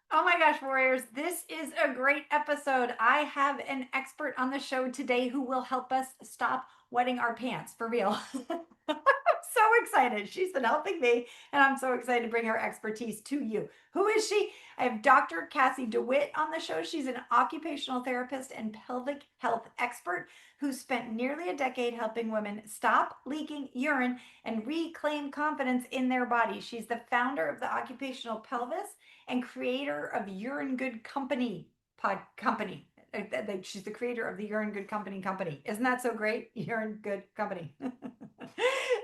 Oh my gosh, warriors, this is a great episode. I have an expert on the show today who will help us stop wetting our pants for real. I'm so excited. She's been helping me, and I'm so excited to bring her expertise to you. Who is she? I have Dr. Kassie DeWitt on the show. She's an occupational therapist and pelvic health expert who spent nearly a decade helping women stop leaking urine and reclaim confidence in their body. She's the founder of the Occupational Pelvis and creator of Urine Good Company pod company. She's the creator of the Urine Good Company. Isn't that so great? Urine Good Company.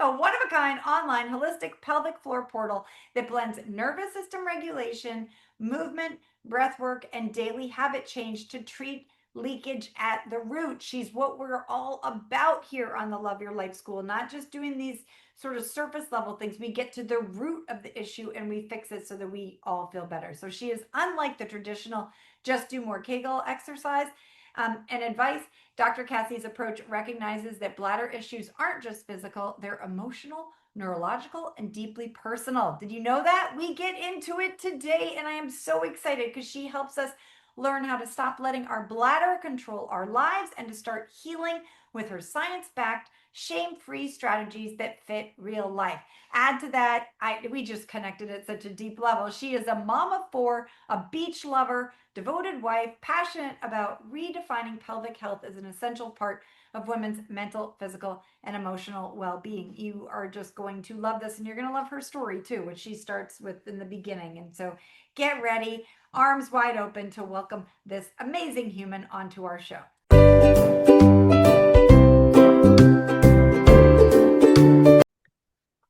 A one of a kind online holistic pelvic floor portal that blends nervous system regulation, movement, breath work, and daily habit change to treat leakage at the root. She's what we're all about here on the Love Your Life School, not just doing these sort of surface level things. We get to the root of the issue and we fix it so that we all feel better. So she is unlike the traditional just do more Kegel exercise and advice. Dr. Cassie's approach recognizes that bladder issues aren't just physical, they're emotional, neurological, and deeply personal. Did you know that? We get into it today, and I am so excited because she helps us learn how to stop letting our bladder control our lives and to start healing with her science backed, shame free strategies that fit real life. Add to that, we just connected at such a deep level. She is a mom of four, a beach lover, devoted wife, passionate about redefining pelvic health as an essential part of women's mental, physical, and emotional well being. You are just going to love this, and you're going to love her story too, which she starts with in the beginning. And so get ready, arms wide open to welcome this amazing human onto our show.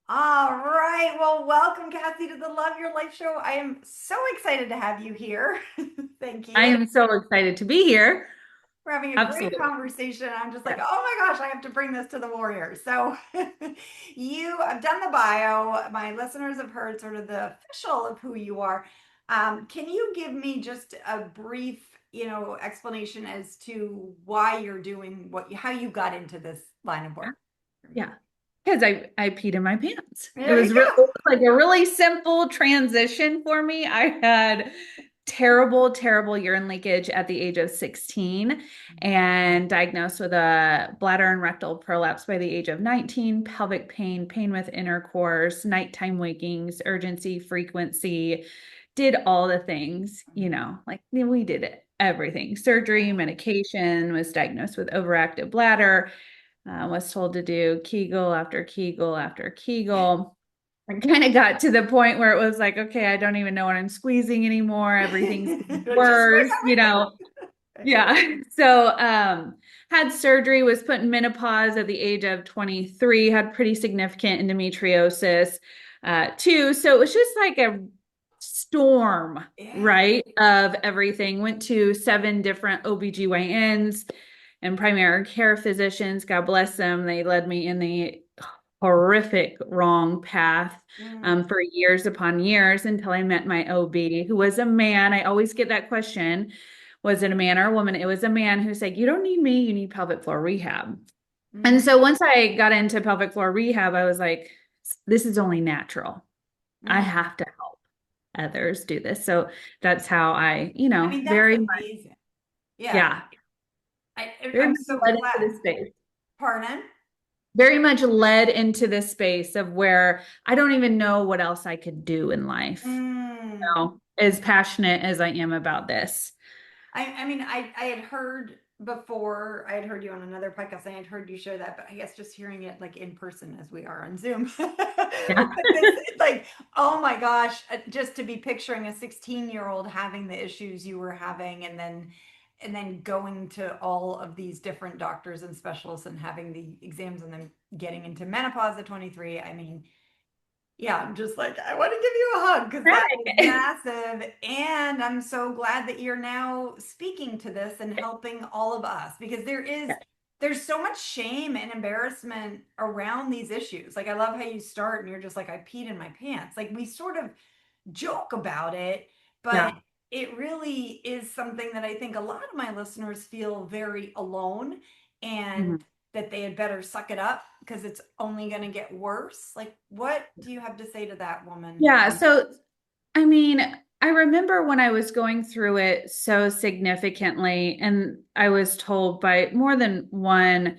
All right. Well, welcome, Kassie, to the Love Your Life show. I am so excited to have you here. Thank I you. am so excited to be here. We're having a great Absolutely. conversation. I'm just like, Yeah. oh my gosh, I have to bring this to the warriors. So, you have done the bio. My listeners have heard sort of the official of who you are. Can you give me just a brief, explanation as to why you're doing how you got into this line of work? Yeah. Because I peed in my pants. It There you was really go. like a really simple transition for me. I had terrible, terrible urine leakage at the age of 16 and diagnosed with a bladder and rectal prolapse by the age of 19, pelvic pain, pain with intercourse, nighttime wakings, urgency, frequency, did all the things, like we did it, everything, surgery, medication, was diagnosed with overactive bladder, was told to do Kegel after Kegel after Kegel. I kind of got to the point where it was like, okay, I don't even know what I'm squeezing anymore. Everything's Just squeeze worse, everything. Yeah. So, had surgery, was put in menopause at the age of 23, had pretty significant endometriosis, too. So it was just like a storm, Yeah. right, of everything. Went to 7 different OBGYNs and primary care physicians. God bless them. They led me in the horrific wrong path Mm. for years upon years until I met my OB, who was a man. I always get that question. Was it a man or a woman? It was a man who said, you don't need me, you need pelvic floor rehab. And Mm. so once I got into pelvic floor rehab, I was like, this is only natural. I Mm. have to help others do this. So that's how I, I mean, that's very much, amazing. Yeah. yeah, very I'm much so led glad. into this space. Pardon? Very much led into this space of where I don't even know what else I could do in life, Mm. as passionate as I am about this. I mean, I had heard before, I had heard you on another podcast, and I had heard you share that, but I guess just hearing it like in person as we are on Zoom. Yeah. But this, it's like, oh my gosh, just to be picturing a 16-year-old having the issues you were having, and then going to all of these different doctors and specialists and having the exams and then getting into menopause at 23. I mean, yeah, I'm just like, I want to give you a hug because that is Right. massive. And I'm so glad that you're now speaking to this and helping all of us because there's so much shame and embarrassment around these issues. Like I love how you start and you're just like, I peed in my pants. Like we sort of joke about it, but Yeah. it really is something that I think a lot of my listeners feel very alone and Mhm. that they had better suck it up because it's only going to get worse. Like, what do you have to say to that woman? Yeah. So, I mean, I remember when I was going through it so significantly, and I was told by more than one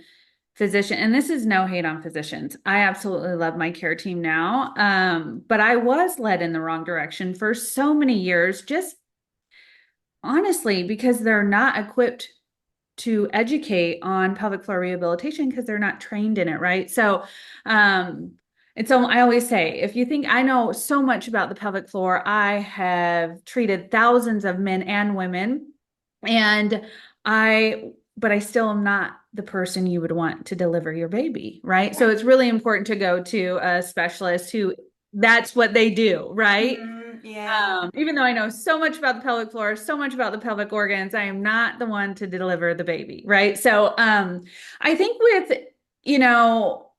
physician, and this is no hate on physicians. I absolutely love my care team now. But I was led in the wrong direction for so many years, just honestly, because they're not equipped to educate on pelvic floor rehabilitation because they're not trained in it, right? So, and so I always say, if you think I know so much about the pelvic floor, I have treated thousands of men and women, and but I still am not the person you would want to deliver your baby, right? So it's really important to go to a specialist who that's what they do, right? Yeah. Even though I know so much about the pelvic floor, so much about the pelvic organs, I am not the one to deliver the baby, right? So I think with, you know,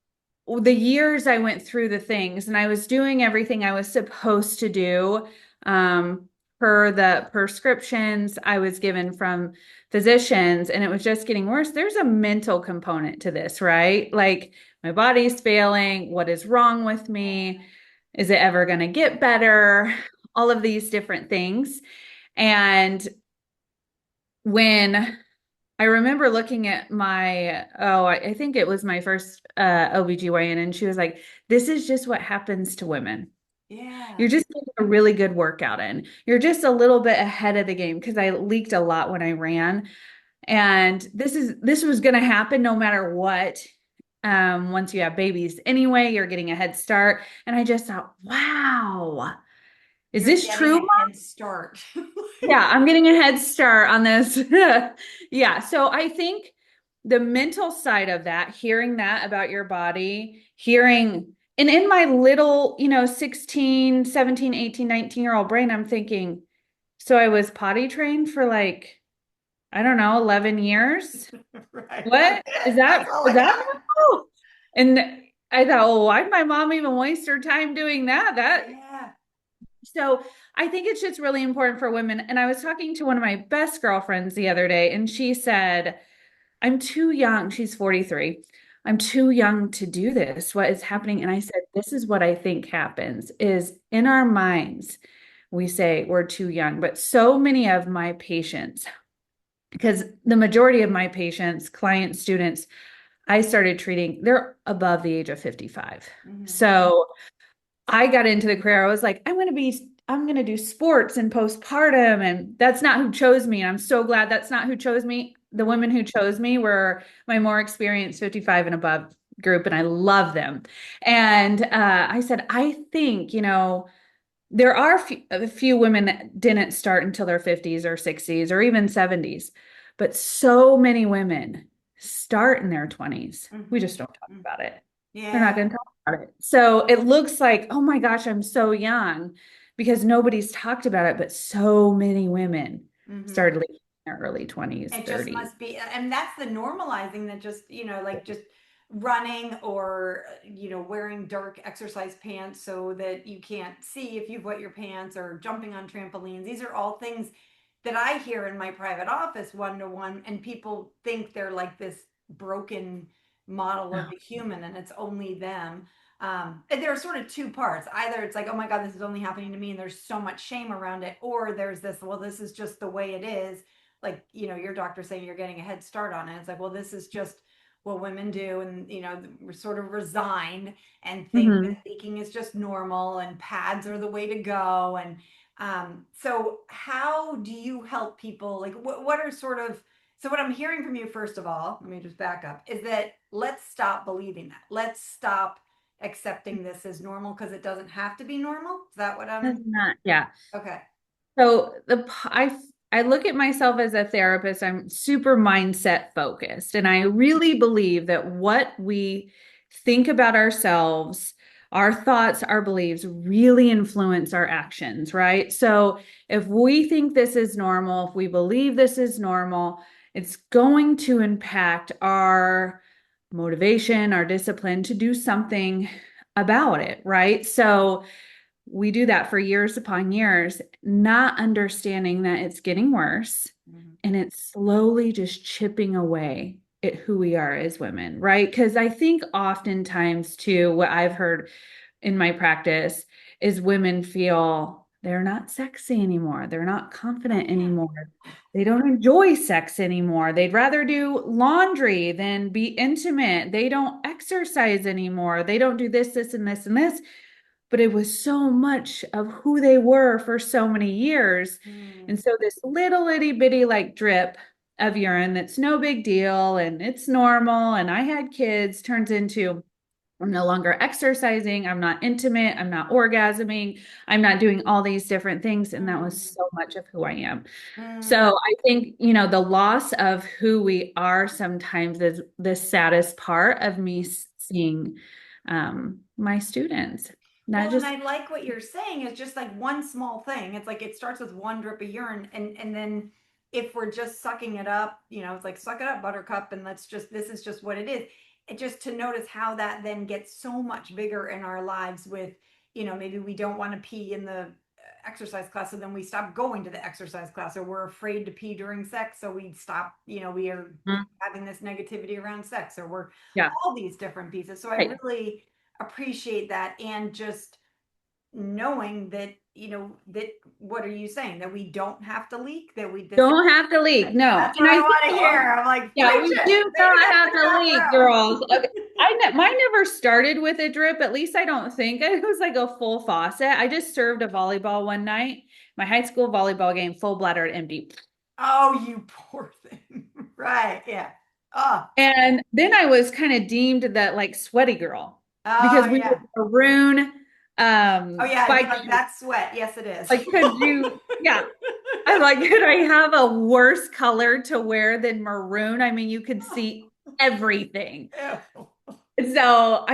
the years I went through the things and I was doing everything I was supposed to do per the prescriptions I was given from physicians, and it was just getting worse. There's a mental component to this, right? Like my body's failing. What is wrong with me? Is it ever going to get better? All of these different things. And when I remember looking at I think it was my first OBGYN, and she was like, this is just what happens to women. Yeah. You're just getting a really good workout in. You're just a little bit ahead of the game because I leaked a lot when I ran. And this was going to happen no matter what. Once you have babies anyway, you're getting a head start. And I just thought, wow, is You're this getting true? a head start. Yeah, I'm getting a head start on this. Yeah, so I think the mental side of that, hearing that about your body, and in my little, 16, 17, 18, 19-year-old brain, I'm thinking, so I was potty trained for like, I don't know, 11 years. Right. That's What is it. that? That's all Is I that got. normal? And I thought, oh, why'd my mom even waste her time doing that? Yeah. So I think it's just really important for women. And I was talking to one of my best girlfriends the other day, and she said, I'm too young. She's 43. I'm too young to do this. What is happening? And I said, this is what I think happens is in our minds, we say we're too young. But so many of my patients, because the majority of my patients, clients, students, I started treating, they're above the age of 55. Hmm. So I got into the career. I was like, I'm going to do sports and postpartum. And that's not who chose me. And I'm so glad that's not who chose me. The women who chose me were my more experienced 55 and above group, and I love them. And I said, I think, there are a few women that didn't start until their 50s or 60s or even 70s, but so many women start in their 20s. We Hmm. just don't talk about it. They're not Yeah. going to talk about it. So it looks like, oh my gosh, I'm so young because nobody's talked about it, but so many women Hmm. started leaving in their early 20s, It just 30s. must be, and that's the normalizing that just, like just running or, wearing dark exercise pants so that you can't see if you've wet your pants or jumping on trampolines. These are all things that I hear in my private office one to one, and people think they're like this broken model of the human and it's only them. And there are sort of two parts. Either it's like, oh my God, this is only happening to me, and there's so much shame around it, or there's this, well, this is just the way it is. Like, your doctor saying you're getting a head start on it. It's like, well, this is just what women do. And, we're sort of resigned and think that Mhm. leaking is just normal and pads are the way to go. And so how do you help people? Like, what are sort of, so what I'm hearing from you, first of all, let me just back up, is that let's stop believing that. Let's stop accepting this as normal because it doesn't have to be normal. Is that what That's I'm, not, yeah. okay. So I look at myself as a therapist. I'm super mindset focused, and I really believe that what we think about ourselves, our thoughts, our beliefs really influence our actions, right? So if we think this is normal, if we believe this is normal, it's going to impact our motivation, our discipline to do something about it, right? So we do that for years upon years, not understanding that it's getting worse Mhm. and it's slowly just chipping away at who we are as women, right? Because I think oftentimes, too, what I've heard in my practice is women feel they're not sexy anymore. They're not Oh confident yeah. anymore. They don't enjoy sex anymore. They'd rather do laundry than be intimate. They don't exercise anymore. They don't do this, this, and this, and this. But it was so much of who they were for so many years. Mm, And so this little itty bitty like drip of urine that's no big deal and it's normal. And I had kids turns into I'm no longer exercising. I'm not intimate. I'm not orgasming. I'm not doing all these different things. And that was mm, so much of who I am. So mm. I think, the loss of who we are sometimes is the saddest part of me seeing my students. Not Well, and just, I like what you're saying is just like one small thing. It's like it starts with one drip of urine, and then if we're just sucking it up, it's like suck it up, buttercup, and this is just what it is. It just to notice how that then gets so much bigger in our lives with, maybe we don't want to pee in the exercise class, so then we stop going to the exercise class, or we're afraid to pee during sex, so we stop, we are mm, having this negativity around sex, or we're yeah, all these different pieces. So I right. really appreciate that, and just knowing that that what are you saying, that we don't have to leak, that we this Don't have to leak. No. that's And what I I think, want to hear. I'm like, yeah, preach we it, do say it not again in have the to leak, girls. back Okay. Mine never started with a drip. At least I don't think it was like a full faucet. I just served a volleyball one night. My high school volleyball game, full bladder empty. Oh, you poor thing. Right, yeah. Oh, And then I was kind of deemed that like sweaty girl oh because we yeah. were maroon Oh yeah, it'd be bike. like that sweat. Yes, it is. Like, could you, yeah. I'm like, could I have a worse color to wear than maroon? I mean, you could see everything. Ew. So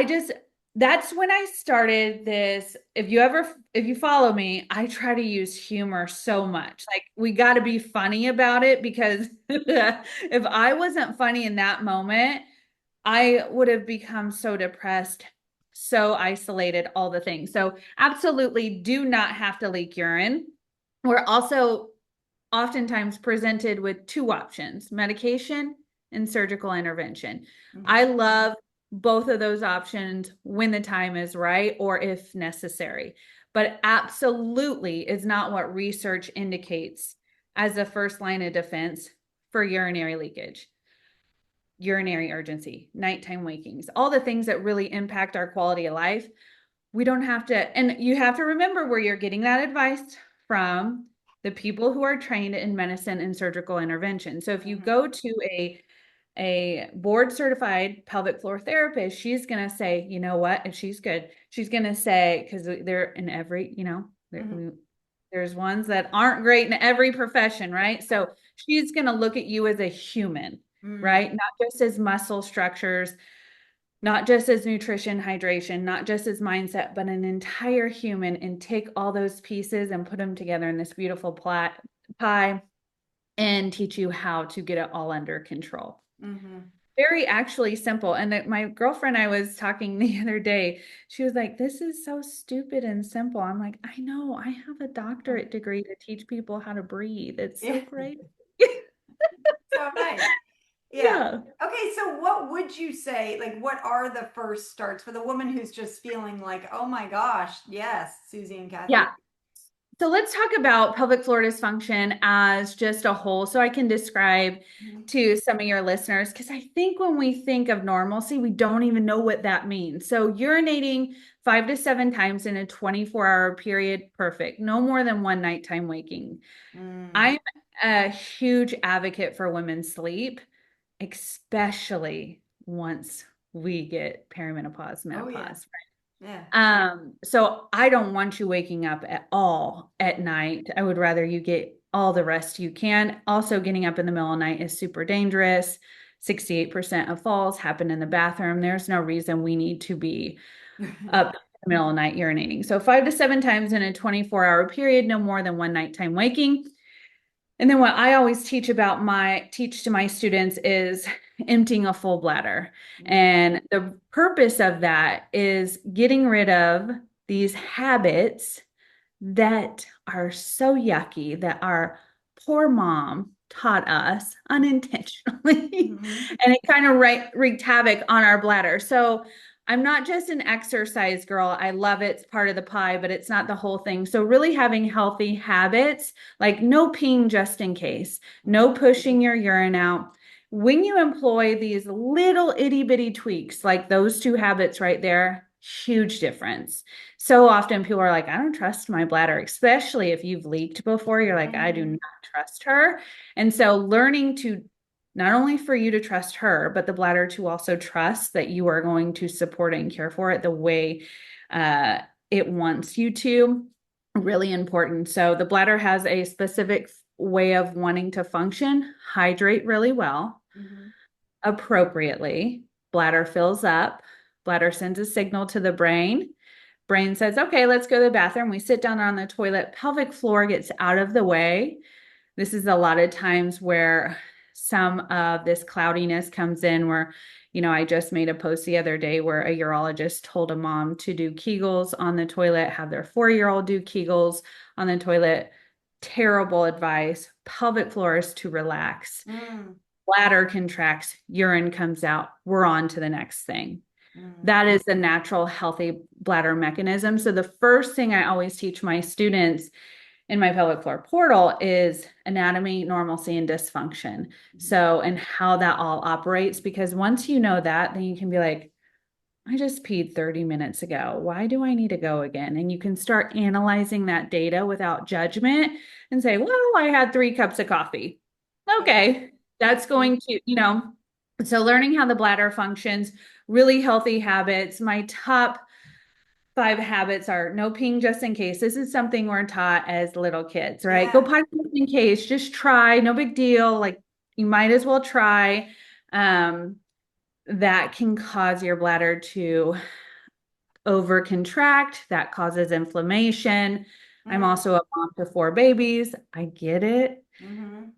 that's when I started this. If you follow me, I try to use humor so much. Like, we got to be funny about it because if I wasn't funny in that moment, I would have become so depressed, so isolated, all the things. So, absolutely do not have to leak urine. We're also oftentimes presented with two options: medication and surgical intervention. I Mhm. love both of those options when the time is right or if necessary, but absolutely is not what research indicates as a first line of defense for urinary leakage, urinary urgency, nighttime wakings, all the things that really impact our quality of life. We don't have to, and you have to remember where you're getting that advice from: the people who are trained in medicine and surgical intervention. So if you Mhm. go to a board certified pelvic floor therapist, she's going to say, you know what, if she's good, she's going to say, because they're in every, Mhm. there's ones that aren't great in every profession, right? So she's going to look at you as a human, Mm. right? Not just as muscle structures, not just as nutrition, hydration, not just as mindset, but an entire human, and take all those pieces and put them together in this beautiful pie and teach you how to get it all under control. Mhm. Very actually simple. And my girlfriend, I was talking the other day, she was like, this is so stupid and simple. I'm like, I know, I have a Mm. doctorate degree to teach people how to breathe. It's so Yeah. great. So nice. Yeah. Yeah. Okay, so what would you say, like, what are the first starts for the woman who's just feeling like, oh my gosh, yes, Susie and Yeah. Kassie? So let's talk about pelvic floor dysfunction as just a whole, so I can describe Mhm. to some of your listeners, because I think when we think of normalcy, we don't even know what that means. So urinating 5 to 7 times in a 24-hour period, perfect. No more than one nighttime waking. Mm. I'm a huge advocate for women's sleep, especially once we get perimenopause, Oh yeah. menopause. Yeah. So I don't want you waking up at all at night. I would rather you get all the rest you can. Also, getting up in the middle of the night is super dangerous. 68% of falls happen in the bathroom. There's no reason we need to be up in the middle of the night urinating. So 5 to 7 times in a 24-hour period, no more than one nighttime waking. And then what I always teach to my students is emptying a full bladder. And the purpose of that is getting rid of these habits that are so yucky that our poor mom taught us unintentionally. Mhm. And it kind of wreaked havoc on our bladder. So I'm not just an exercise girl. I love it. It's part of the pie, but it's not the whole thing. So really having healthy habits, like no peeing just in case, no pushing your urine out. When you employ these little itty bitty tweaks, like those two habits right there, huge difference. So often people are like, I don't trust my bladder, especially if you've leaked before. You're like, I do Mhm. not trust her. And so learning to not only for you to trust her, but the bladder to also trust that you are going to support and care for it the way uh, it wants you to. Really important. So the bladder has a specific way of wanting to function, hydrate really well, Mhm. appropriately. Bladder fills up. Bladder sends a signal to the brain. Brain says, okay, let's go to the bathroom. We sit down on the toilet. Pelvic floor gets out of the way. This is a lot of times where some of this cloudiness comes in where, I just made a post the other day where a urologist told a mom to do Kegels on the toilet, have their 4-year-old do Kegels on the toilet. Terrible advice. Pelvic floor is to relax. Mm. Bladder contracts, urine comes out. We're on to the next thing. Mm. That is the natural healthy bladder mechanism. So the first thing I always teach my students in my pelvic floor portal is anatomy, normalcy, and dysfunction. So, and how that all operates, because once you know that, then you can be like, I just peed 30 minutes ago. Why do I need to go again? And you can start analyzing that data without judgment and say, well, I had 3 cups of coffee. Yeah. Okay, that's Mhm. going to. So learning how the bladder functions, really healthy habits. My top 5 habits are no peeing just in case. This is something we're taught as little kids, right? Go Yeah. potty just in case, just try, no big deal. Like you might as well try. Um, that can cause your bladder to over contract. That causes inflammation. I'm Mhm. also a mom to 4 babies. I get it. Mhm.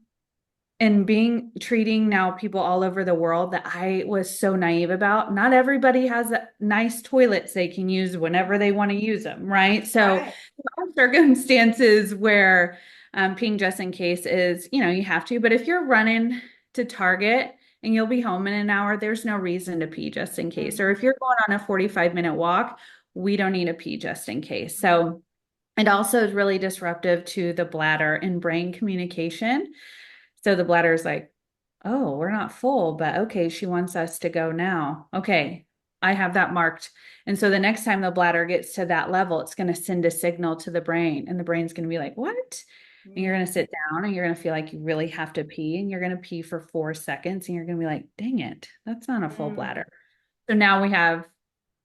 And treating now people all over the world that I was so naive about. Not everybody has nice toilets they can use whenever they want to use them, right? So Right. there are circumstances where peeing just in case is, you have to. But if you're running to Target and you'll be home in an hour, there's no reason to pee just in case. Or Mhm. if you're going on a 45-minute walk, we don't need to pee just in case. So it also is really disruptive to the bladder and brain communication. So the bladder is like, oh, we're not full, but okay, she wants us to go now. Okay, I have that marked. And so the next time the bladder gets to that level, it's going to send a signal to the brain, and the brain's going to be like, what? And you're Yeah. going to sit down and you're going to feel like you really have to pee, and you're going to pee for 4 seconds, and you're going to be like, dang it, that's not a full Mm. bladder. So now we have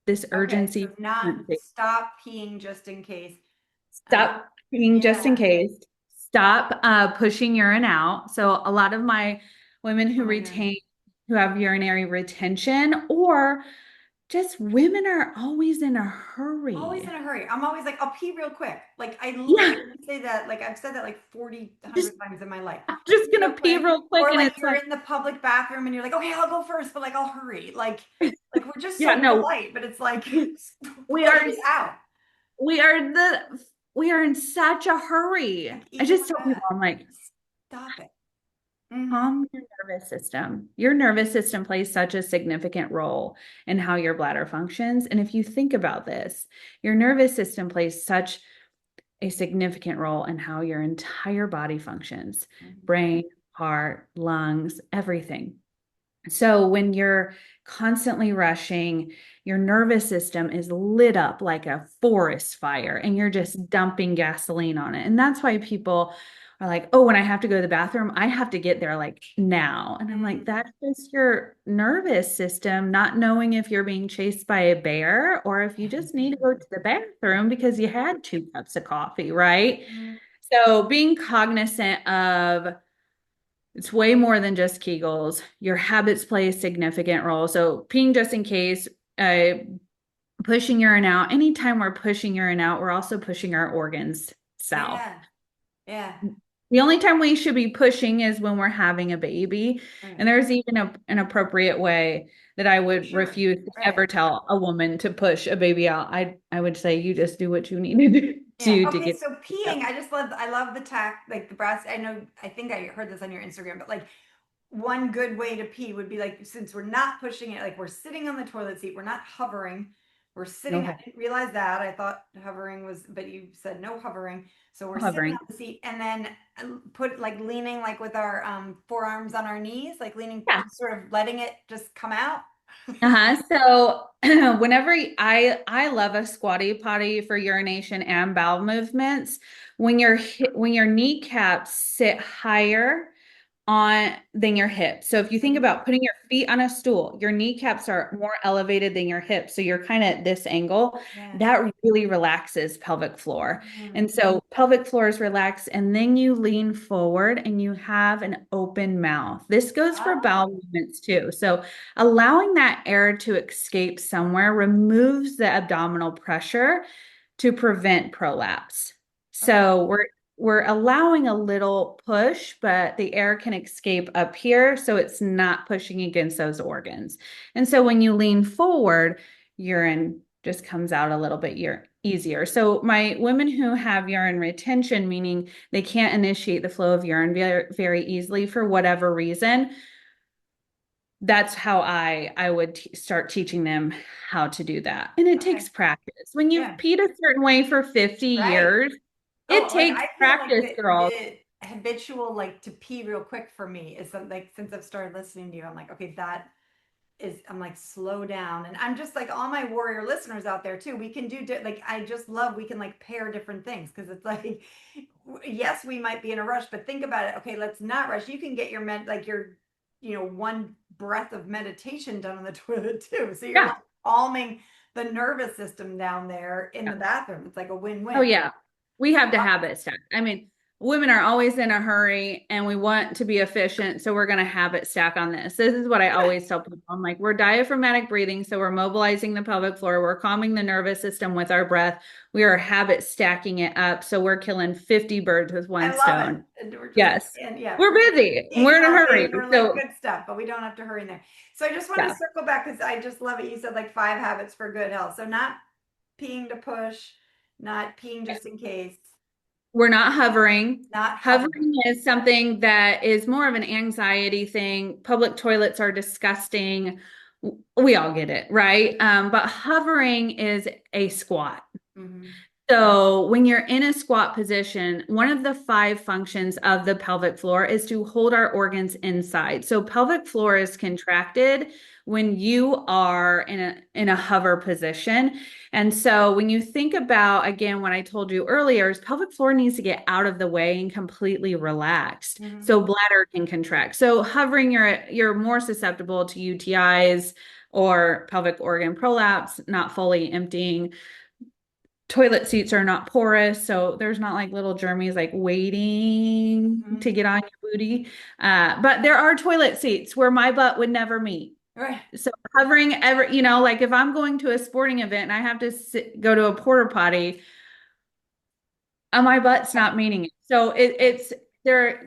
this Okay, so urgency. not stop peeing just in case. Uh, Stop peeing just in yeah. case. Stop pushing urine out. So a lot of my women Oh who my gosh. who have urinary retention, or just women are always in a Always hurry. in a hurry. I'm always like, I'll pee real quick. Like I Yeah, literally say that, like I've said that like 40, just 100 times in my life. I'm Pee just real gonna pee quick. real quick, Or and like it's you're like, in the public bathroom and you're like, okay, I'll go first, but like I'll hurry. Like we're just yeah, so no, polite, but it's like we let are me out. we are we are in such a hurry. Like I even just with tell people, that. I'm like, Stop it. Mm-hmm. calm your nervous system. Your nervous system plays such a significant role in how your bladder functions. And if you think about this, your nervous system plays such a significant role in how your entire body functions: Mm-hmm. brain, heart, lungs, everything. So when you're constantly rushing, your nervous system is lit up like a forest fire and you're just dumping gasoline on it. And that's why people are like, oh, when I have to go to the bathroom, I have to get there like now. And I'm like, Mm-hmm. that's just your nervous system not knowing if you're being chased by a bear or if you just need to go to the bathroom because you had 2 cups of coffee, right? Mm-hmm. So being cognizant of it's way more than just Kegels. Your habits play a significant role. So peeing just in case, uh, pushing urine out. Anytime we're pushing urine out, we're also pushing our organs south. Yeah. Yeah. The only time we should be pushing is when we're having a baby. And Right. there's even an appropriate way that I For would sure. refuse to Right. ever tell a woman to push a baby out. I would say you just do what you need to Yeah. do to Okay. get So out. peeing, I love the tack, like the brass. I know, I think I heard this on your Instagram, but like one good way to pee would be like, since we're not pushing it, like we're sitting on the toilet seat, we're not hovering. We're sitting, I No didn't realize that. I thought hovering was, but you said no hovering. So we're sitting hovering. on the seat and then put like leaning like with our forearms on our knees, like leaning, Yeah. sort of letting it just come out. Uh-huh. So whenever I love a squatty potty for urination and bowel movements, when your kneecaps sit higher on than your hips. So if you think Mhm. about putting your feet on a stool, your kneecaps are more elevated than your hips. So you're kind of at this angle. Yeah. That really relaxes pelvic floor. Mhm. And so pelvic floor is relaxed, and then you lean forward and you have an open mouth. This goes for bowel Oh, movements too. So allowing that air to escape somewhere removes the abdominal pressure to prevent prolapse. okay. So we're allowing a little push, but the air can escape up here, so it's not pushing against those organs. And so when you lean forward, urine just comes out a little bit easier. So my women who have urine retention, meaning they can't initiate the flow of urine very easily for whatever reason, that's how I would start teaching them how to do that. And it Okay. takes practice. When you've Yeah. peed a certain way for 50 Right. years, it Oh, like takes I feel like practice, girls. the habitual like to pee real quick for me is something like since I've started listening to you, I'm like, okay, that is, I'm like, slow down. And I'm just like all my warrior listeners out there too. We can do like, I just love, we can like pair different things because it's like, yes, we might be in a rush, but think about it. Okay, let's not rush. You can get your like your, one breath of meditation done on the toilet too. So you're like Yeah. calming the nervous system down there in Yeah. the bathroom. It's like a Oh, win-win. yeah. We have to habit stack. I mean, women are always in a hurry and we want to be efficient. So we're going to habit stack on this. This is what I always tell people. I'm like, we're diaphragmatic breathing. So we're mobilizing the pelvic floor. We're calming the nervous system with our breath. We are habit stacking it up. So we're killing 50 birds with one I love it. stone. And we're just, Yes. and yeah, We're busy and we're in a hurry. exactly. We're like So good stuff, but we don't have to hurry in there. So I just want to yeah, circle back because I just love it. You said like 5 habits for good health. So not peeing to push, not peeing just in case, we're not hovering. not hovering. Hovering is something that is more of an anxiety thing. Public toilets are disgusting. We all get it, right? But hovering is a squat. Hmm. So, when you're in a squat position, one of the five functions of the pelvic floor is to hold our organs inside. So, pelvic floor is contracted when you are in a hover position. And so, when you think about again what I told you earlier, is pelvic floor needs to get out of the way and completely relaxed. Hmm. So, bladder can contract. So, hovering you're more susceptible to UTIs or pelvic organ prolapse, not fully emptying. Toilet seats are not porous, so there's not like little germies like waiting Hmm. to get on your booty. But there are toilet seats where my butt would never meet. Right. So covering like if I'm going to a sporting event and I have to go to a porta potty, my butt's Right. not meeting it. So Right. it's there,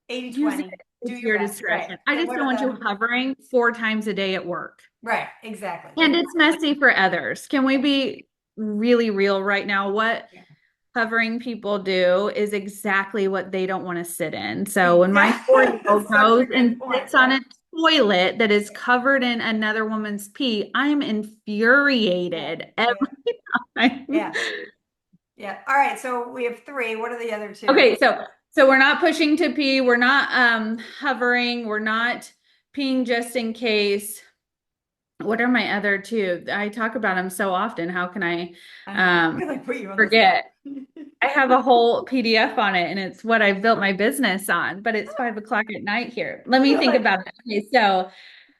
80, use it 20. Do at your your best. Right. discretion. I So just what don't are want you the, hovering 4 times a day at work. right. Exactly. And it's messy for others. Can we be really real right now? What Yeah. hovering people do is exactly what they don't want to sit in. So when my Exactly. 4-year-old Such a goes good and point. sits on Right. a toilet that is covered in another woman's pee, I'm Yeah. infuriated every Yeah. time. Yeah. Yeah. All right. So we have three. What are the other two? Okay, so we're not pushing to pee, we're not hovering, we're not peeing just in case. What are my other two? I talk about them so often. How can I I know. I um feel like put you on the spot. forget? I have a whole PDF on it and it's what I built my business on, but it's 5 o'clock at night here. Let me think Like, about it. Okay, so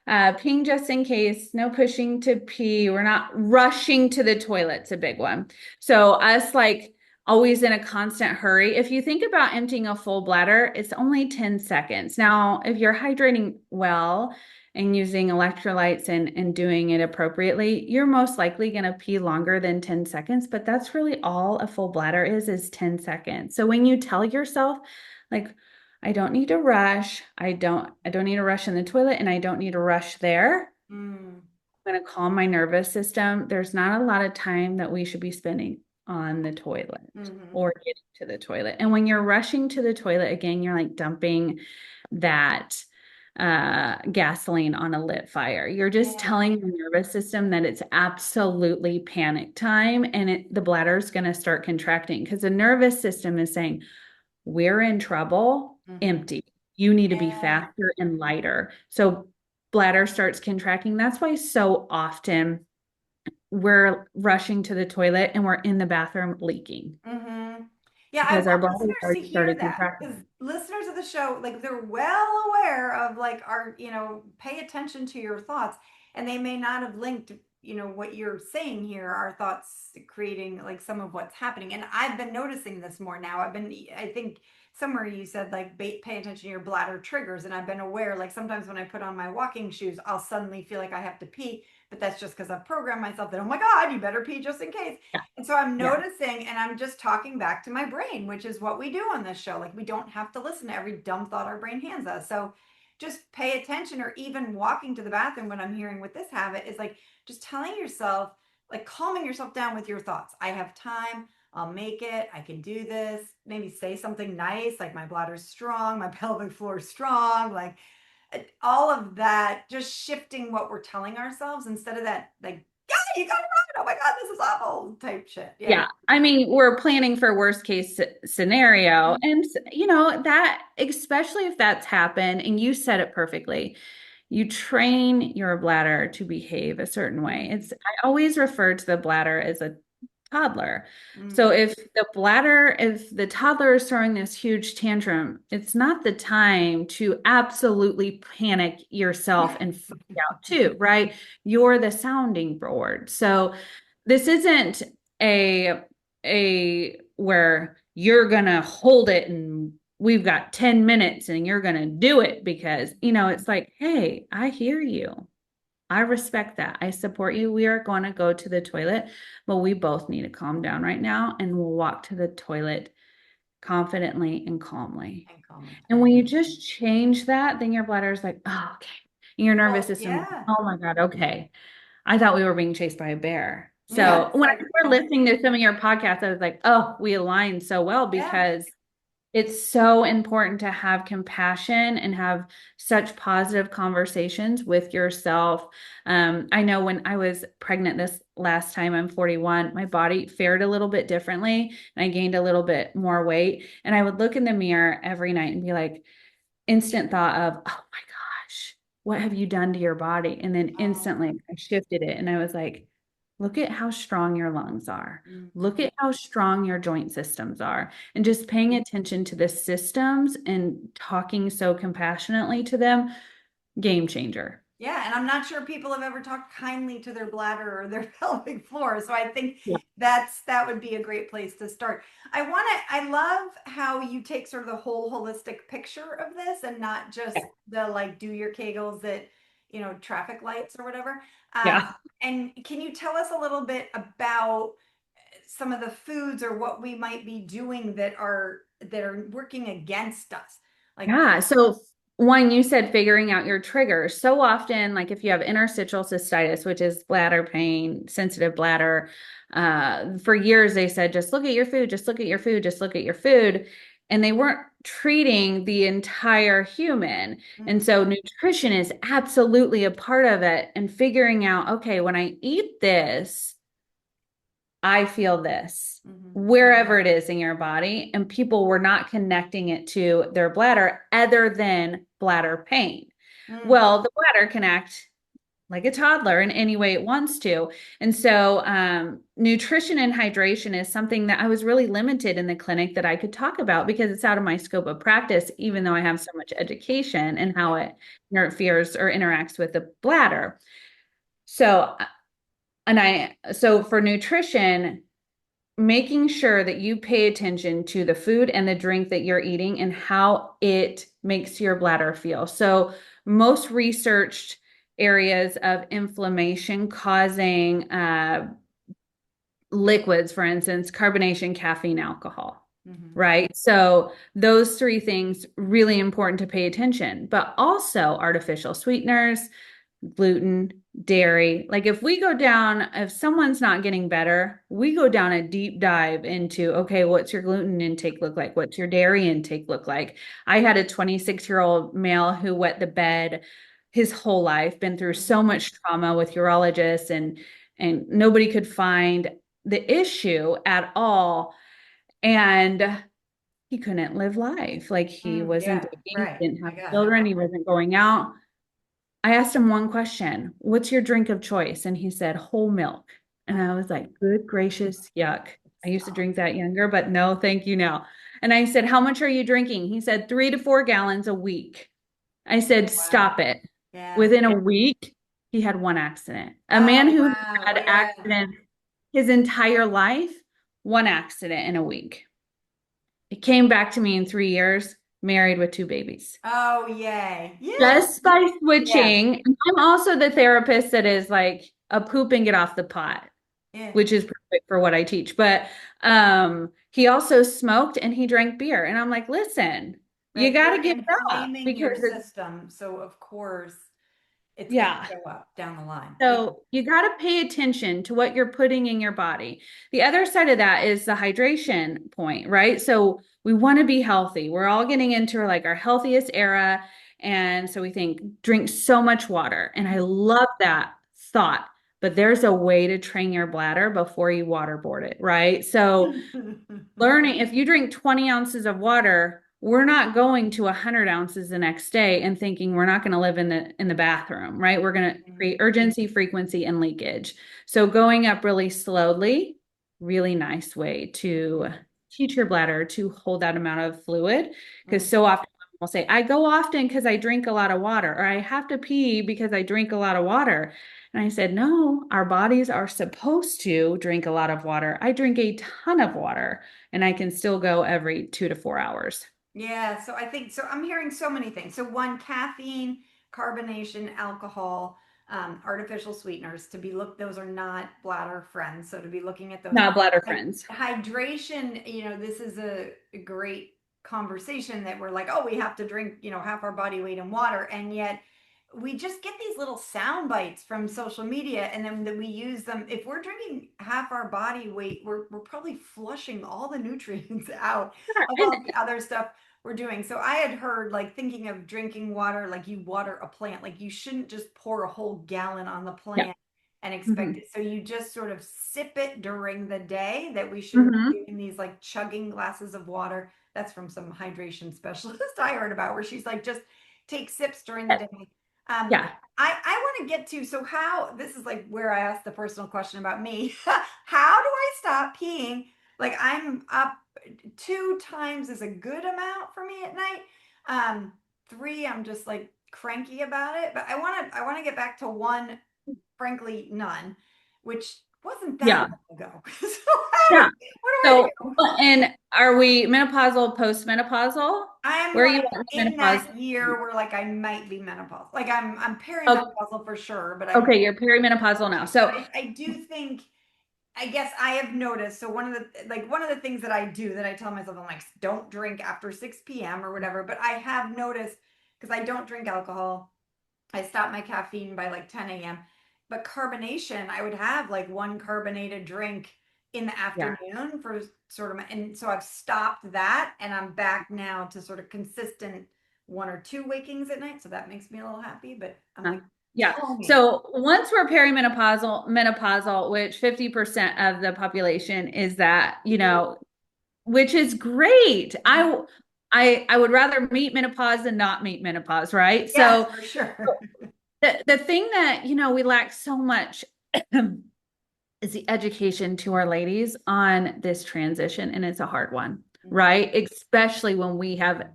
peeing just in case, no pushing to pee. We're not rushing to the toilet's a big one. So us like always in a constant hurry. If you think about emptying a full bladder, it's only 10 seconds. Now, if you're hydrating well and using electrolytes and doing it appropriately, you're most likely going to pee longer than 10 seconds, but that's really all a full bladder is 10 seconds. So when you tell yourself like I don't need to rush. I don't need to rush in the toilet and I don't need to rush there. mm, I'm going to calm my nervous system. There's not a lot of time that we should be spending on the toilet hmm. or getting to the toilet. And when you're rushing to the toilet again, you're like dumping that gasoline on a lit fire. You're just Yeah. telling your nervous system that it's absolutely panic time and the bladder is going to start contracting because the nervous system is saying, we're in trouble, Hmm. empty. You need to be Yeah. faster and lighter. So bladder starts contracting. That's why so often we're rushing to the toilet and we're in the bathroom leaking Hmm. Yeah, I because our want bladder listeners to already hear started that because contracting. listeners of the show, like they're well aware of like our, pay attention to your thoughts, and they may not have linked, what you're saying here, our thoughts creating like some of what's happening. And I've been noticing this more now. I think somewhere you said like pay attention to your bladder triggers, and I've been aware like sometimes when I put on my walking shoes, I'll suddenly feel like I have to pee, but that's just because I've programmed myself that, oh my God, you better pee just in case. Yeah. And so I'm Yeah. noticing, and I'm just talking back to my brain, which is what we do on this show. Like, we don't have to listen to every dumb thought our brain hands us. So just pay attention, or even walking to the bathroom, what I'm hearing with this habit is like just telling yourself, like calming yourself down with your thoughts. I have time. I'll make it. I can do this. Maybe say something nice, like my bladder's strong, my pelvic floor is strong, like all of that, just shifting what we're telling ourselves instead of that, like, yeah, you got it wrong. Oh my God, this is awful type shit. Yeah. Yeah. I mean, we're planning for worst case scenario. Mhm. And, that, especially if that's happened, and you said it perfectly, you train your bladder to behave a certain way. I always refer to the bladder as a toddler. So Mm. if the toddler is throwing this huge tantrum, it's not the time to absolutely panic yourself and freak out too, right? You're the sounding board. So this isn't a a where you're gonna hold it and we've got 10 minutes and you're gonna do it because it's like, hey, I hear you. I respect that. I support you. We are going to go to the toilet, but we both need to calm down right now and we'll walk to the toilet confidently and calmly. And calmly. And when you just change that, then your bladder is like, oh, okay. And your nervous Well, system, yeah. oh my God, okay. I thought we were being chased by a bear. Yeah. So It's when I like, started listening to some of your podcasts, I was like, oh, we align so well yeah. because it's so important to have compassion and have such positive conversations with yourself. I know when I was pregnant this last time, I'm 41, my body fared a little bit differently and I gained a little bit more weight. And I would look in the mirror every night and be like, instant thought of, oh my gosh, what have you done to your body? And then Oh. instantly I shifted it and I was like, look at how strong your lungs are. Mhm. Look at how strong your joint systems are. And just paying attention to the systems and talking so compassionately to them, game changer. Yeah, and I'm not sure people have ever talked kindly to their bladder or their pelvic floor. So I think Yeah. that would be a great place to start. I love how you take sort of the whole holistic picture of this and not just the like do your Kegels at, traffic lights or whatever. Yeah. And can you tell us a little bit about some of the foods or what we might be doing that are working against us? Like, Yeah. So one, you said figuring out your triggers. So often, like if you have interstitial cystitis, which is bladder pain, sensitive bladder, for years they said, just look at your food, just look at your food, just look at your food. And they weren't treating the entire human. And mm, so nutrition is absolutely a part of it. And figuring out, okay, when I eat this, I feel this mhm, wherever it is in your body. And people were not connecting it to their bladder other than bladder pain. mm, Well, the bladder can act like a toddler in any way it wants to. And so, nutrition and hydration is something that I was really limited in the clinic that I could talk about because it's out of my scope of practice, even though I have so much education and how yeah, it interferes or interacts with the bladder. So, so for nutrition, making sure that you pay attention to the food and the drink that you're eating and how it makes your bladder feel. So, most researched areas of inflammation causing liquids, for instance, carbonation, caffeine, alcohol, mhm, right? So, those three things really important to pay attention, but also artificial sweeteners, gluten, dairy. Like if someone's not getting better, we go down a deep dive into, okay, what's your gluten intake look like? What's your dairy intake look like? I had a 26-year-old male who wet the bed his whole life, been through so Mhm. much trauma with urologists and nobody could find the issue at all. And he couldn't live life. Like he wasn't Yeah, dating, right. didn't My have God. children, he wasn't going out. I asked him one question, what's your drink of choice? And he said, whole milk. And I was like, good gracious, yuck. I used to Stop. drink that younger, but no, thank you now. And I said, how much are you drinking? He said, 3 to 4 gallons a week. I said, Wow. stop it. Yeah. Within a week, he had one accident. A man Oh, who wow. had Yeah. accidents his entire life, one accident in a week. He came back to me in 3 years, married with 2 babies. Oh, yay. Yeah. Just by Yes. switching. I'm also the therapist that is like a poop and get off the pot, Yeah. which is perfect for what I teach. But he also smoked and he drank beer. And I'm like, listen, you Right. got You're to give it up inflaming because your it's, system. So, of course, it's going to yeah. show up down the line. Yeah. So you got to pay attention to what you're putting in your body. The other side of that is the hydration point, right? So we want to be healthy. We're all getting into like our healthiest era. And so we think drink so much water. And I love that thought, but there's a way to train your bladder before you waterboard it, right? So learning if you drink 20 ounces of water, we're not going to 100 ounces the next day and thinking we're not going to live in the bathroom, right? We're going to create urgency, frequency, and leakage. So going up really slowly, really nice way to teach your bladder to hold that amount of fluid. Because so often we'll say, I go often because I drink a lot of water, or I have to pee because I drink a lot of water. And I said, no, our bodies are supposed to drink a lot of water. I drink a ton of water and I can still go every 2 to 4 hours. Yeah, so I think so. I'm hearing so many things. So one, caffeine, carbonation, alcohol, artificial sweeteners to be looked. Those are not bladder friends. So to be looking at those. Not bladder friends. Hydration. This is a great conversation that we're like, oh, we have to drink, half our body weight in water, and yet we just get these little sound bites from social media, and then that we use them. If we're drinking half our body weight, we're probably flushing all the nutrients out Sure. of all the other stuff we're doing. So I had heard, like, thinking of drinking water like you water a plant, like you shouldn't just pour a whole gallon on the Yeah. plant and expect Mm-hmm. it. So you just sort of sip it during the day, that we shouldn't be Mm-hmm. doing these like chugging glasses of water. That's from some hydration specialist I heard about, where she's like, just take sips during the day. Um, Yeah. I want to get to, so how, this is like where I asked the personal question about me. How do I stop peeing? Like, I'm up 2 times is a good amount for me at night. Three, I'm just like cranky about it. But I want to get back to one, frankly, none, which wasn't that Yeah. long ago. So how Yeah. what do I So, do? and are we menopausal, postmenopausal? I'm Where are you like at in menopause? that year where like I might be menopause. Like I'm Oh, perimenopausal for sure, but okay, you're perimenopausal now. So, I do think, I guess I have noticed. So one of the things that I do, that I tell myself, I'm like, don't drink after 6 p.m. or whatever. But I have noticed, because I don't drink alcohol, I stop my caffeine by like 10 a.m. But carbonation, I would have like one carbonated drink in the yeah. afternoon for sort of and so I've stopped that, and I'm back now to sort of consistent 1 or 2 wakings at night. So that makes me a little happy. But I'm Uh, like, Yeah. tell me. So once we're menopausal, which 50% of the population is that, which is great. I would rather meet menopause than not meet menopause, right? Yes, So for sure. the thing that, we lack so much is the education to our ladies on this transition, and it's a hard one, right? Especially when we have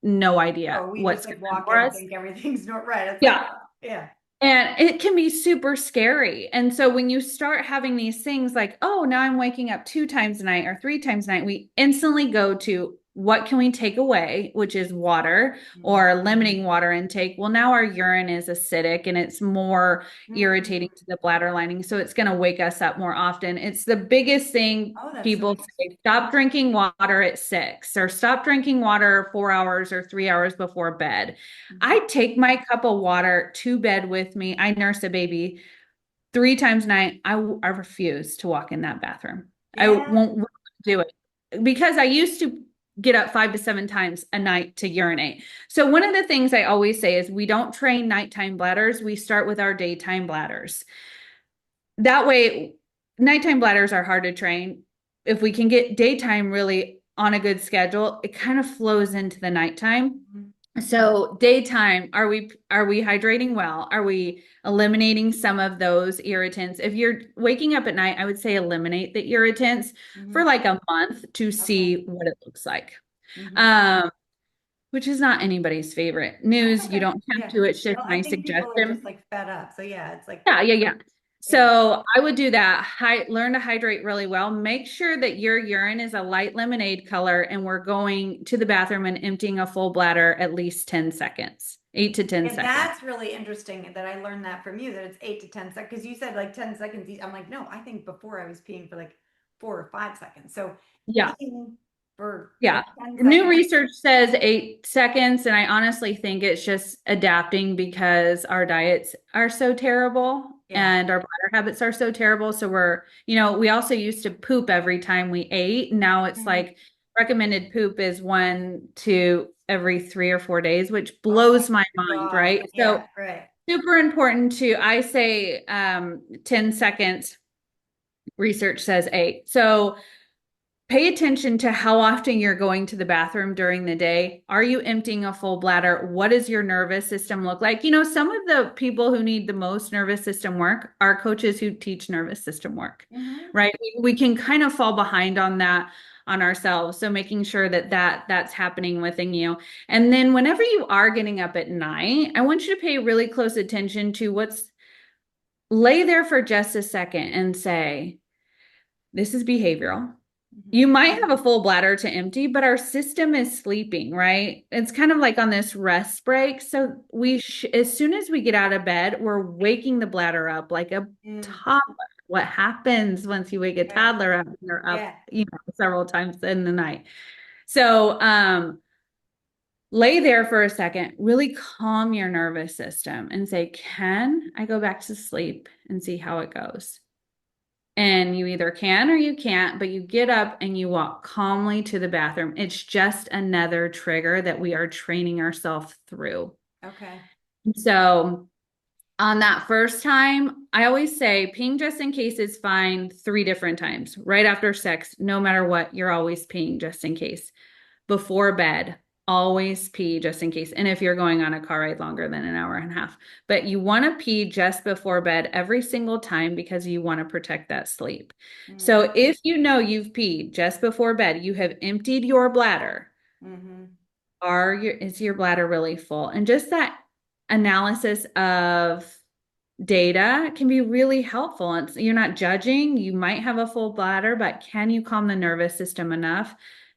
no idea Oh, we just what's like going on walk for in and us. think everything's not right. It's like, Yeah. yeah. And it can be super scary. And so when you start having these things like, oh, now I'm waking up 2 times a night or 3 times a night, we instantly go to what can we take away, which is water or limiting water intake. Well, now our urine is acidic and it's more Mm. irritating to the bladder lining. So it's going to wake us up more often. It's the biggest thing Oh, that's so people interesting. say, stop drinking water at 6 or stop drinking water 4 hours or 3 hours before bed. Mhm. I take my cup of water to bed with me. I nurse a baby 3 times a night. I refuse to walk in that bathroom. I Yeah. won't do it because I used to get up 5 to 7 times a night to urinate. So one of the things I always say is we don't train nighttime bladders. We start with our daytime bladders. That way, nighttime bladders are hard to train. If we can get daytime really on a good schedule, it kind of flows into the nighttime. Mhm. So daytime, are we hydrating well? Are we eliminating some of those irritants? If you're waking up at night, I would say eliminate the irritants for Mhm. like a month to Okay. see what it looks like. Mhm. Um, which is not anybody's favorite That's news. You okay. don't have Yeah. to. It's I just don't, I my think people are just suggestion. like fed up. So yeah, it's like, Yeah, yeah, yeah. yeah. So I would do that. Learn to hydrate really well. Make sure that your urine is a light lemonade color and we're going to the bathroom and emptying a full bladder at least 10 seconds, 8 to 10 Yeah, seconds. that's really interesting that I learned that from you, that it's 8 to 10 seconds. Because you said like 10 seconds. I'm like, no, I think before I was peeing for like 4 or 5 seconds. So Yeah. peeing for Yeah. like 10 New seconds. research says 8 seconds, and I honestly think it's just adapting because our diets are so terrible Yeah. and our bladder habits are so terrible. So we also used to poop every time we ate. Now it's Mhm. like recommended poop is 1 to every 3 or 4 days, which Oh my blows my mind, God. right? So Yeah, right. super important I say 10 seconds, research says 8. So pay attention to how often you're going to the bathroom during the day. Are you emptying a full bladder? What does your nervous system look like? Some of the people who need the most nervous system work are coaches who teach nervous system work, Hmm. right? We can kind of fall behind on that on ourselves. So making sure that's happening within you. And then whenever you are getting up at night, I want you to pay really close attention to lay there for just a second and say, this is behavioral. Hmm. You might have a full bladder to empty, but our system is sleeping, right? It's kind of like on this rest break. So as soon as we get out of bed, we're waking the bladder up like a Mm. toddler. What happens once you wake a Right. toddler up? They're up, Yeah. several times in the night. So, lay there for a second, really calm your nervous system and say, can I go back to sleep and see how it goes? And you either can or you can't, but you get up and you walk calmly to the bathroom. It's just another trigger that we are training ourselves through. Okay. So, on that first time, I always say peeing just in case is fine 3 different times. Right after sex, no matter what, you're always peeing just in case. Before bed, always pee just in case. And if you're going on a car ride longer than an hour and a half, but you want to pee just before bed every single time because you want to protect that sleep. Mm. So if you know you've peed just before bed, you have emptied your bladder. Hmm. Is your bladder really full? And just that analysis of data can be really helpful. You're not judging. You might have a full bladder, but can you calm the nervous system enough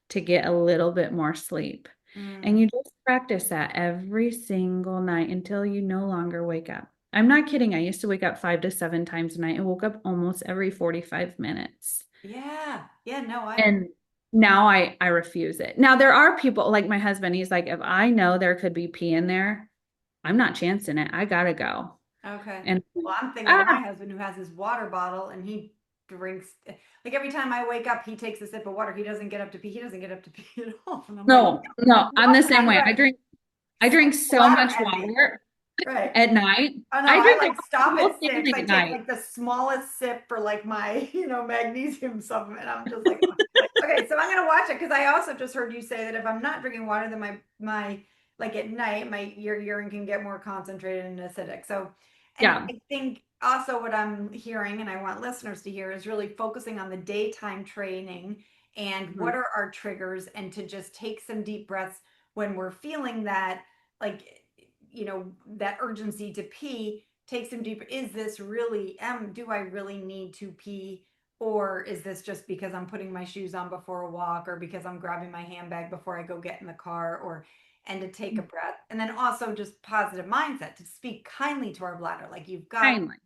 to get a little bit more sleep? And Mm. you just practice that every single night until you no longer wake up. I'm not kidding. I used to wake up 5 to 7 times a night and woke up almost every 45 minutes. Yeah. Yeah. No, And now I refuse it. Now there are people like my husband, he's like, if I know there could be pee in there, I'm not chancing it. I gotta go. okay. And Well, I'm thinking of ah, my husband who has his water bottle and he drinks, like every time I wake up, he takes a sip of water. He doesn't get up to pee. He doesn't get up to pee at all. And I'm like, no, no, I'm what? the And same I way. like I drink so bladder much empty. water Right. at night. Oh no, I I drink like a stop whole at six. standing I at take night. like the smallest sip for like my, magnesium supplement. I'm just like, okay, so I'm gonna watch it because I also just heard you say that if I'm not drinking water, then my like at night, your urine can get more concentrated and acidic. So, and Yeah. I think also what I'm hearing, and I want listeners to hear, is really focusing on the daytime training and Mhm. what are our triggers, and to just take some deep breaths when we're feeling that, like, that urgency to pee. Take some deep. Is this really, do I really need to pee? Or is this just because I'm putting my shoes on before a walk, or because I'm grabbing my handbag before I go get in the car, or and to take a breath. And then also just positive mindset to speak kindly to our bladder. Like, you've got, Kindly.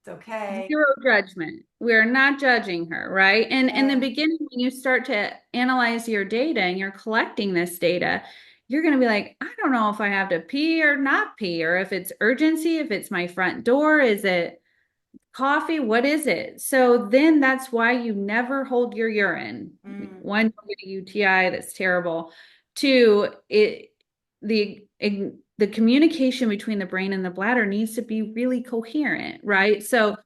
it's okay. Zero judgment. We're not judging her, right? And in the Yeah. beginning, when you start to analyze your data and you're collecting this data, you're going to be like, I don't know if I have to pee or not pee, or if it's urgency, if it's my front door, is it coffee? What is it? So then that's why you never hold your urine. Mm. One, you get a UTI, that's terrible. Two, the communication between the brain and the bladder needs to be really coherent, right? So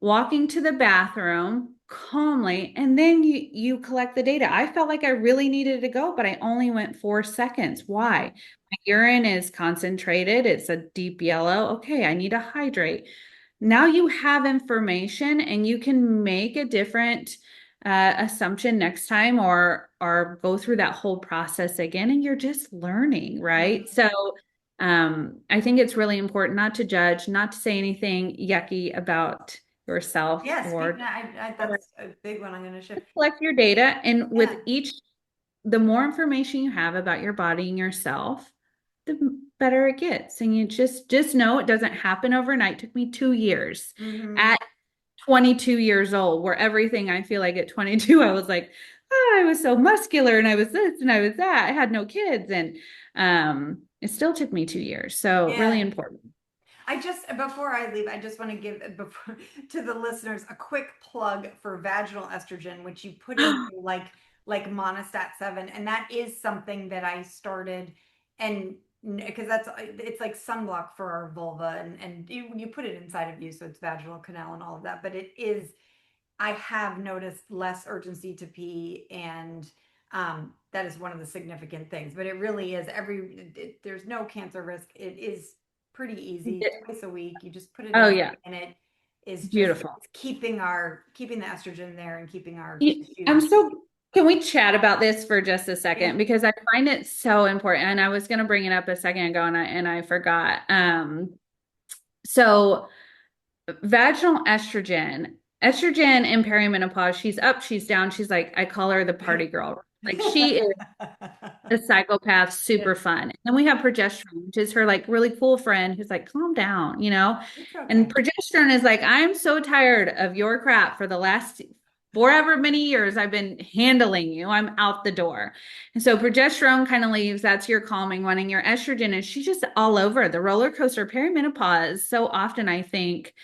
walking to the bathroom calmly, and then you collect the data. I felt like I really needed to go, but I only went 4 seconds. Why? My urine is concentrated, it's a deep yellow. Okay, I need to hydrate. Now you have information and you can make a different assumption next time, or go through that whole process again, and you're just learning, right? Mhm. So I think it's really important not to judge, not to say anything yucky about yourself, Yeah, speaking or of, that's a big one I'm going to shift. collect your data. And with Yeah. each, the more information you have about your body and yourself, the better it gets. And you just know it doesn't happen overnight. It took me 2 years Hmm. at 22 years old, where everything I feel like at 22, I was like, oh, I was so muscular and I was this and I was that. I had no kids. And it still took me 2 years. So really Yeah. important. I just, before I leave, I just want to give before, to the listeners a quick plug for vaginal estrogen, which you put in like Monistat 7, and that is something that I started, and because that's, it's like sunblock for our vulva, and you put it inside of you, so it's vaginal canal and all of that, but it is, I have noticed less urgency to pee, and that is one of the significant things. But it really is there's no cancer risk. It is pretty easy, twice a week. You just put it Oh in, yeah, and it is just, beautiful. it's keeping the estrogen there and keeping our I'm tissues. so, can we chat about this for just a Yeah. second? Because I find it so important. And I was going to bring it up a second ago, and I forgot. So vaginal estrogen in perimenopause, she's up, she's down. She's like, I call her the party girl. Like, she is a psychopath, super It's fun. And we have progesterone, which is her like really cool friend who's like, calm down, you know? it's And okay. progesterone is like, I'm so tired of your crap for the last forever many years I've been handling you. I'm out the door. And so progesterone kind of leaves. That's your calming one. And your estrogen is, she's just all over the roller coaster. Perimenopause, so often I think,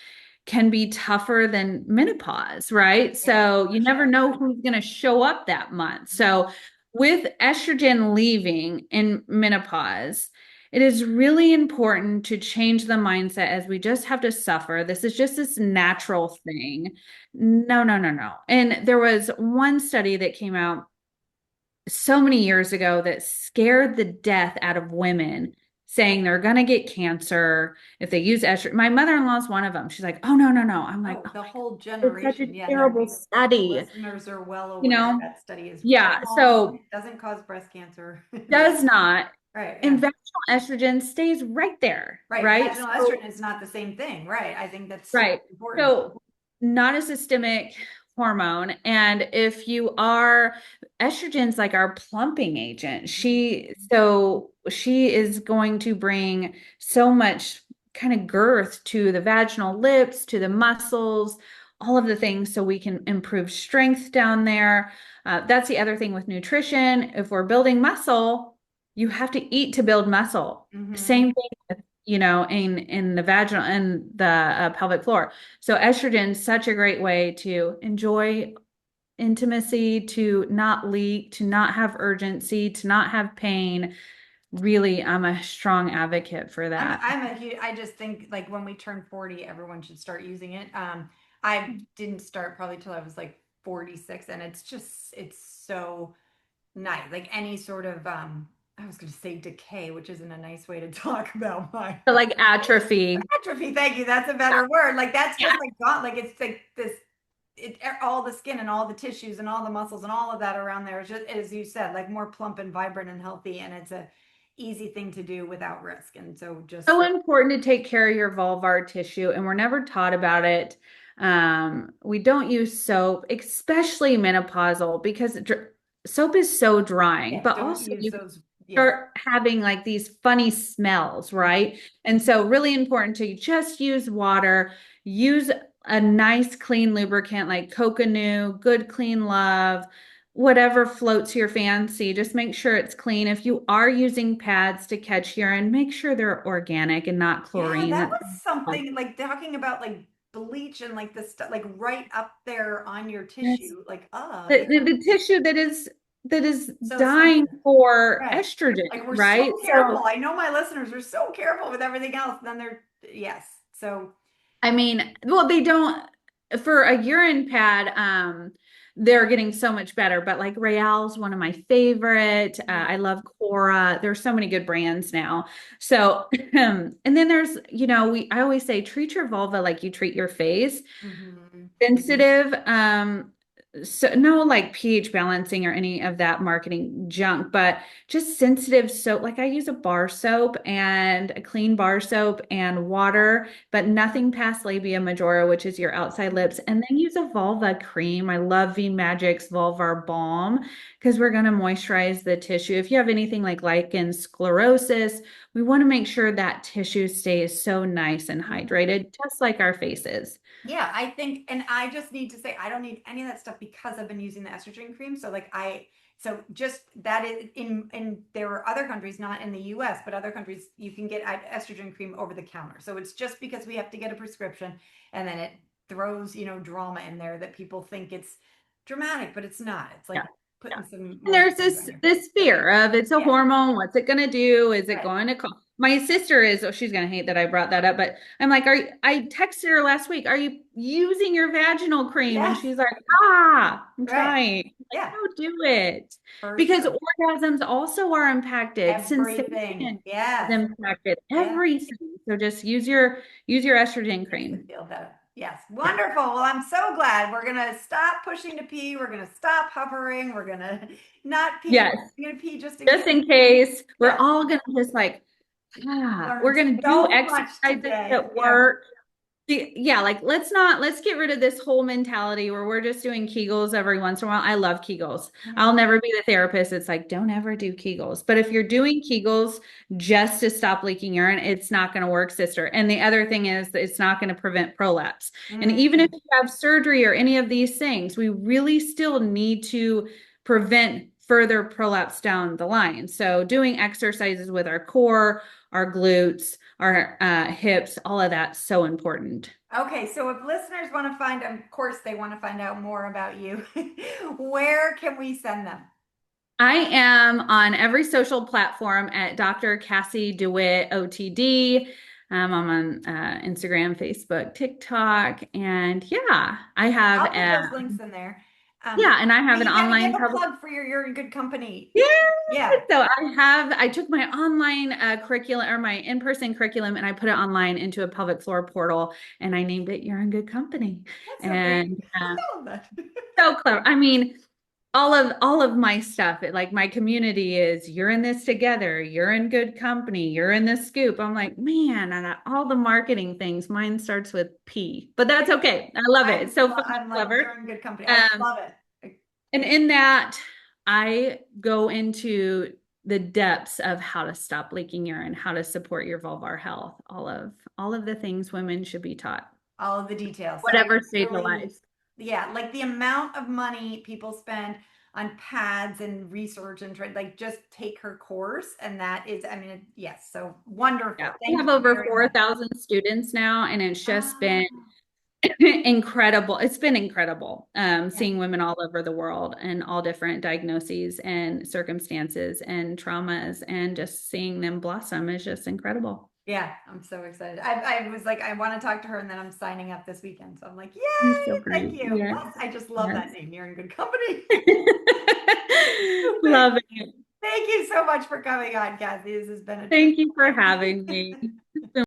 can be tougher than menopause, right? Yeah, So for you never sure. know who's going to show up that month. So with estrogen leaving in menopause, it is really important to change the mindset as we just have to suffer. This is just this natural thing. No, no, no, no. And there was one study that came out so many years ago that scared the death out of women, saying they're going to get cancer if they use estrogen. My mother-in-law is one of them. She's like, oh, no, no, no. I'm like, Oh, oh the my God, whole it's such a generation. Yeah, no, terrible the study, listeners are well you aware. know? That study is Yeah. wrong. So It doesn't cause breast cancer. does not. Right, And yeah. vaginal estrogen stays right there, Right. right? Vaginal So estrogen is not the same thing. Right. I think that's super right. important. So, not a systemic hormone. And if you are, estrogen's like our plumping agent. She is going to bring so much kind of girth to the vaginal lips, to the muscles, all of the things so we can improve strength down there. That's the other thing with nutrition. If we're building muscle, you have to eat to build muscle. Hmm. Same thing, in the vaginal and the pelvic floor. So estrogen is such a great way to enjoy intimacy, to not leak, to not have urgency, to not have pain. Really, I'm a strong advocate for that. I just think, like, when we turn 40, everyone should start using it. I didn't start probably till I was like 46, and it's so nice. Like, any sort of, I was going to say decay, which isn't a nice way to talk about my But like atrophy. atrophy. Thank you. That's a better word. Like, that's just like gone. Like, it's like this, all the skin and all the tissues and all the muscles and all of that around there is just, as you said, like, more plump and vibrant and healthy. And it's a easy thing to do without risk. And so just, So important to take care of your vulvar tissue, and we're never taught about it. We don't use soap, especially menopausal, because soap is so drying, Yeah, but don't also use you those. Yeah. start having like these funny smells, Mhm. right? And so really important to just use water, use a nice clean lubricant like Coconut, Good Clean Love, whatever floats your fancy. Just make sure it's clean. If you are using pads to catch urine, make sure they're organic and not Yeah, chlorine. that That was something like talking about like bleach and like this stuff, like right up there on your that's tissue. Like, the tissue that is so dying sensitive. for Right. estrogen, Like we're so right? careful. So I know my listeners are so careful with everything else. And then they're, yes. So, I mean, well, they don't for a urine pad, they're getting so much better. But like Real's one of my favorite. I love Cora. There's so many good brands now. So, and then there's, I always say treat your vulva like you treat your face. mhm. Sensitive, so no like pH balancing or any of that marketing junk, but just sensitive soap. Like I use a bar soap and a clean bar soap and water, but nothing past labia majora, which is your outside lips. And then use a vulva cream. I love V Magic's Vulvar Balm because we're going to moisturize the tissue. If you have anything like lichen sclerosis, we want to make sure that tissue stays so nice and hydrated, just like our faces. Yeah, I think, and I just need to say, I don't need any of that stuff because I've been using the estrogen cream. So like so just that is in there are other countries, not in the US, but other countries you can get estrogen cream over the counter. So it's just because we have to get a prescription, and then it throws, drama in there that people think it's dramatic, but it's not. It's Yeah. like Yeah. putting some And there's moisturizer this on your face. this fear of it's a Yeah, hormone. What's it gonna do? Is it right. going to cause? My sister is, oh, she's gonna hate that I brought that up, but I'm like, I texted her last week, are you using your vaginal cream? And Yes, she's like, I'm right. trying. Like, Yeah, no, do it. for Because sure. orgasms also are impacted. Everything. Sensation is Yes. impacted. Yeah. Everything. So just use your estrogen Makes it cream. feel better. Yes. Yeah. Wonderful. Well, I'm so glad. We're going to stop pushing to pee. We're going to stop hovering. We're going to not pee. Yes. We're going to pee just in Just case. in case. We're Yes. all gonna just like we're Learned gonna do so much exercises today. that Yeah. work. Yeah, like let's get rid of this whole mentality where we're just doing Kegels every once in a while. I love Kegels. Mhm. I'll never be the therapist. It's like, don't ever do Kegels. But if you're doing Kegels just to stop leaking urine, it's not going to work, sister. And the other thing is that it's not going to prevent prolapse. And even if Mhm. you have surgery or any of these things, we really still need to prevent further prolapse down the line. So doing exercises with our core, our glutes, our hips, all of that's so important. Okay. So if listeners want to find, of course, they want to find out more about you, where can we send them? I am on every social platform at Dr. Kassie DeWitt OTD. I'm on Instagram, Facebook, TikTok, and yeah, I have I'll put a those links in there. and I have But an you got to give online a public. plug for you're in good company. Yeah, Yeah. so I took my online curriculum or my in-person curriculum and I put it online into a pelvic floor portal and I named it You're in Good Company. That's so great. And I love that. so clever. I mean, all of my stuff, like my community is you're in this together, you're in good company, you're in this scoop. I'm like, man, and all the marketing things, mine starts with P, but that's okay. I love it. It's so fun and I'm like, clever. you're in good company. I Um, love it. and in that, I go into the depths of how to stop leaking urine, how to support your vulvar health, all of the things women should be taught, All of the details. So I whatever stage of life. really, yeah, like the amount of money people spend on pads and research and like just take her course. And that is, I mean, yes. So Yeah, wonderful. we Thank have you over very much. 4,000 students now, and it's just been Oh, incredible. It's been incredible yeah. seeing women all over the world and all different diagnoses and circumstances and traumas, and just seeing them blossom is just incredible. Yeah, I'm so excited. I was like, I want to talk to her, and then I'm signing up this weekend. So I'm like, It's so yay, thank great. you. Yes, Yes, I just love yes. that name. You're in good company. Thank Love it. thank you so much for coming on, Kathy. This has been a true Thank you for joy. having me.